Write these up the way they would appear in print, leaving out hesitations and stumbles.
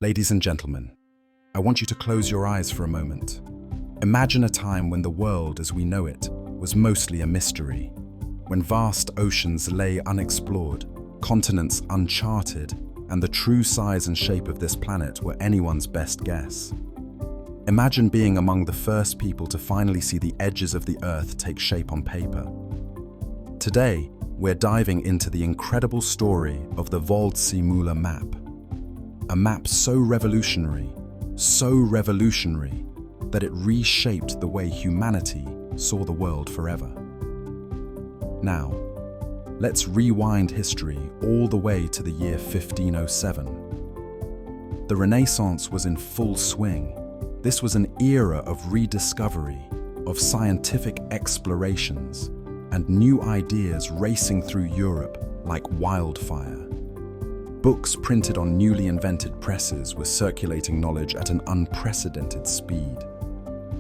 Ladies and gentlemen, I want you to close your eyes for a moment. Imagine a time when the world as we know it was mostly a mystery, when vast oceans lay unexplored, continents uncharted, and the true size and shape of this planet were anyone's best guess. Imagine being among the first people to finally see the edges of the Earth take shape on paper. Today, we're diving into the incredible story of the Waldseemüller map. A map so revolutionary that it reshaped the way humanity saw the world forever. Now, let's rewind history all the way to the year 1507. The Renaissance was in full swing. This was an era of rediscovery, of scientific explorations, and new ideas racing through Europe like wildfire. Books printed on newly invented presses were circulating knowledge at an unprecedented speed.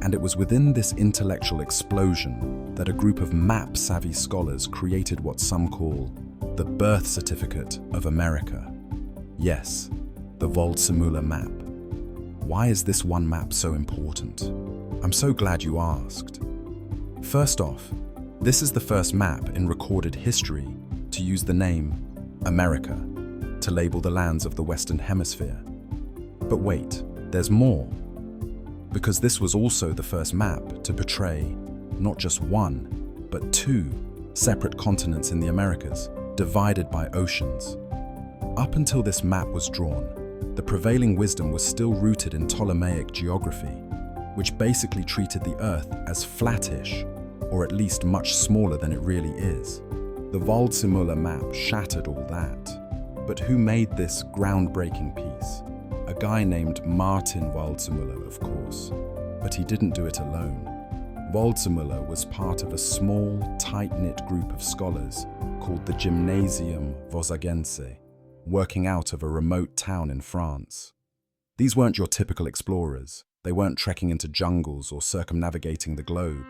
And it was within this intellectual explosion that a group of map-savvy scholars created what some call the birth certificate of America. Yes, the Waldseemüller map. Why is this one map so important? I'm so glad you asked. First off, this is the first map in recorded history to use the name America to label the lands of the Western Hemisphere. But wait, there's more. Because this was also the first map to portray not just one, but two separate continents in the Americas, divided by oceans. Up until this map was drawn, the prevailing wisdom was still rooted in Ptolemaic geography, which basically treated the Earth as flattish, or at least much smaller than it really is. The Waldseemüller map shattered all that. But who made this groundbreaking piece? A guy named Martin Waldseemüller, of course. But he didn't do it alone. Waldseemüller was part of a small, tight-knit group of scholars called the Gymnasium Vosagense, working out of a remote town in France. These weren't your typical explorers. They weren't trekking into jungles or circumnavigating the globe.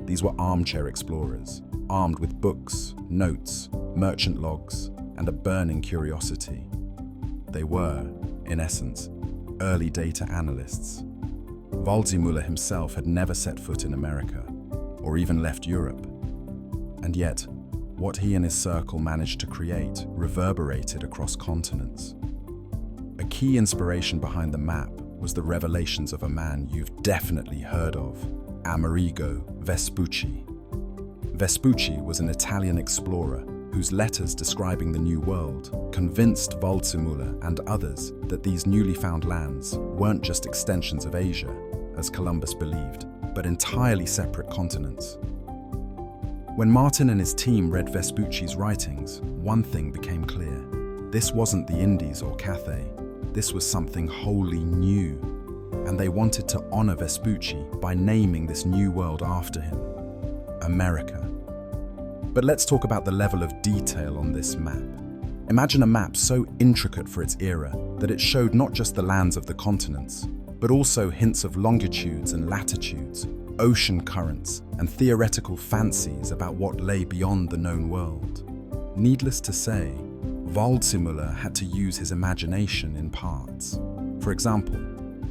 These were armchair explorers, armed with books, notes, merchant logs, and a burning curiosity. They were, in essence, early data analysts. Waldseemüller himself had never set foot in America, or even left Europe. And yet, what he and his circle managed to create reverberated across continents. A key inspiration behind the map was the revelations of a man you've definitely heard of, Amerigo Vespucci. Vespucci was an Italian explorer whose letters describing the New World convinced Waldseemüller and others that these newly found lands weren't just extensions of Asia, as Columbus believed, but entirely separate continents. When Martin and his team read Vespucci's writings, one thing became clear. This wasn't the Indies or Cathay. This was something wholly new, and they wanted to honor Vespucci by naming this new world after him, America. But let's talk about the level of detail on this map. Imagine a map so intricate for its era that it showed not just the lands of the continents, but also hints of longitudes and latitudes, ocean currents, and theoretical fancies about what lay beyond the known world. Needless to say, Waldseemüller had to use his imagination in parts. For example,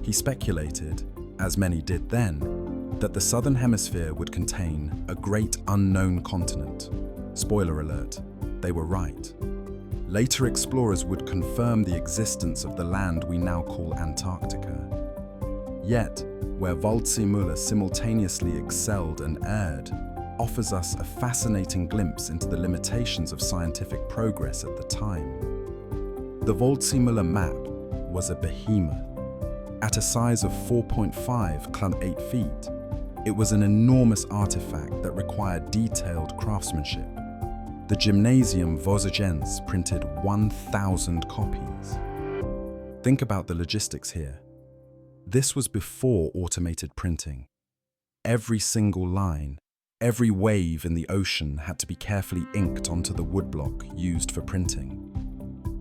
he speculated, as many did then, that the southern hemisphere would contain a great unknown continent. Spoiler alert, they were right. Later explorers would confirm the existence of the land we now call Antarctica. Yet, where Waldseemüller simultaneously excelled and erred, offers us a fascinating glimpse into the limitations of scientific progress at the time. The Waldseemüller map was a behemoth. At a size of 4.5 x 8 feet, it was an enormous artifact that required detailed craftsmanship. The Gymnasium Vosagense printed 1,000 copies. Think about the logistics here. This was before automated printing. Every single line, every wave in the ocean had to be carefully inked onto the woodblock used for printing.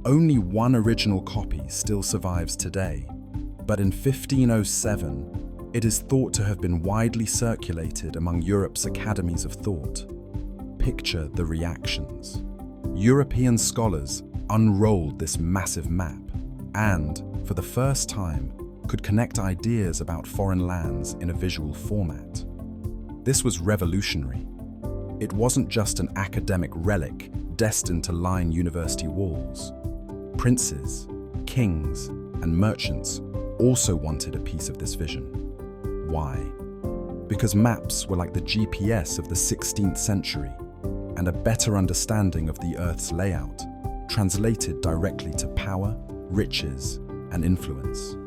Only one original copy still survives today, but in 1507, it is thought to have been widely circulated among Europe's academies of thought. Picture the reactions. European scholars unrolled this massive map, and, for the first time, could connect ideas about foreign lands in a visual format. This was revolutionary. It wasn't just an academic relic destined to line university walls. Princes, kings, and merchants also wanted a piece of this vision. Why? Because maps were like the GPS of the 16th century, and a better understanding of the Earth's layout translated directly to power, riches, and influence.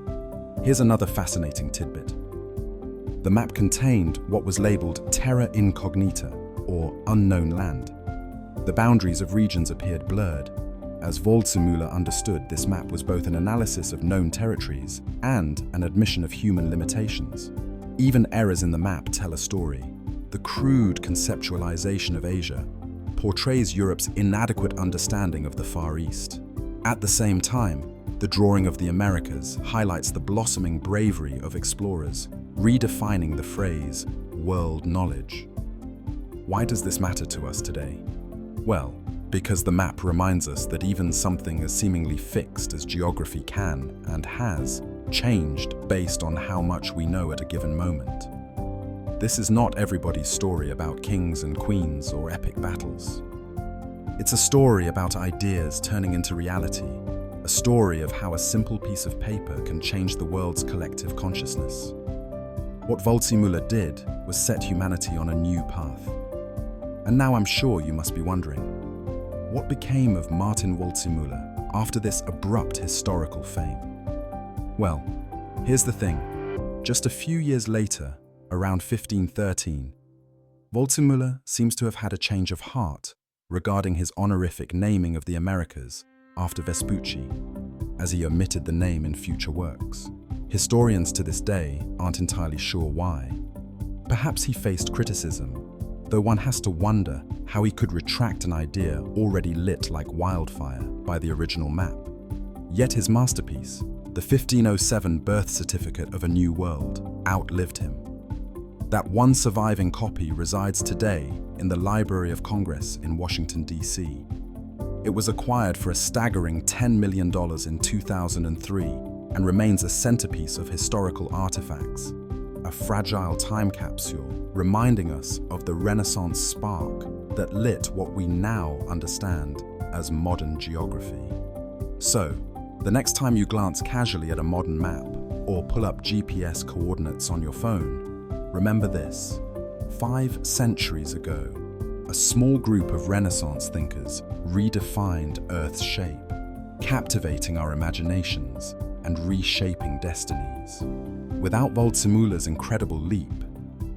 Here's another fascinating tidbit. The map contained what was labeled terra incognita, or unknown land. The boundaries of regions appeared blurred, as Waldseemüller understood this map was both an analysis of known territories and an admission of human limitations. Even errors in the map tell a story. The crude conceptualization of Asia portrays Europe's inadequate understanding of the Far East. At the same time, the drawing of the Americas highlights the blossoming bravery of explorers, redefining the phrase world knowledge. Why does this matter to us today? Well, because the map reminds us that even something as seemingly fixed as geography can, and has, changed based on how much we know at a given moment. This is not everybody's story about kings and queens or epic battles. It's a story about ideas turning into reality, a story of how a simple piece of paper can change the world's collective consciousness. What Waldseemüller did was set humanity on a new path. And now I'm sure you must be wondering, what became of Martin Waldseemüller after this abrupt historical fame? Well, here's the thing. Just a few years later, around 1513, Waldseemüller seems to have had a change of heart regarding his honorific naming of the Americas after Vespucci, as he omitted the name in future works. Historians to this day aren't entirely sure why. Perhaps he faced criticism, though one has to wonder how he could retract an idea already lit like wildfire by the original map. Yet his masterpiece, the 1507 birth certificate of a new world, outlived him. That one surviving copy resides today in the Library of Congress in Washington, D.C. It was acquired for a staggering $10 million in 2003 and remains a centerpiece of historical artifacts, a fragile time capsule reminding us of the Renaissance spark that lit what we now understand as modern geography. So, the next time you glance casually at a modern map or pull up GPS coordinates on your phone, remember this. 5 centuries ago, a small group of Renaissance thinkers redefined Earth's shape, captivating our imaginations and reshaping destinies. Without Waldseemüller's incredible leap,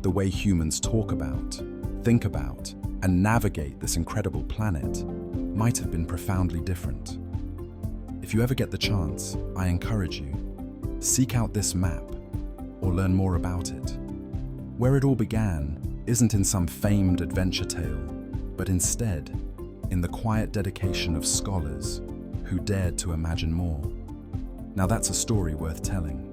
the way humans talk about, think about, and navigate this incredible planet might have been profoundly different. If you ever get the chance, I encourage you, seek out this map or learn more about it. Where it all began isn't in some famed adventure tale, but instead in the quiet dedication of scholars who dared to imagine more. Now that's a story worth telling.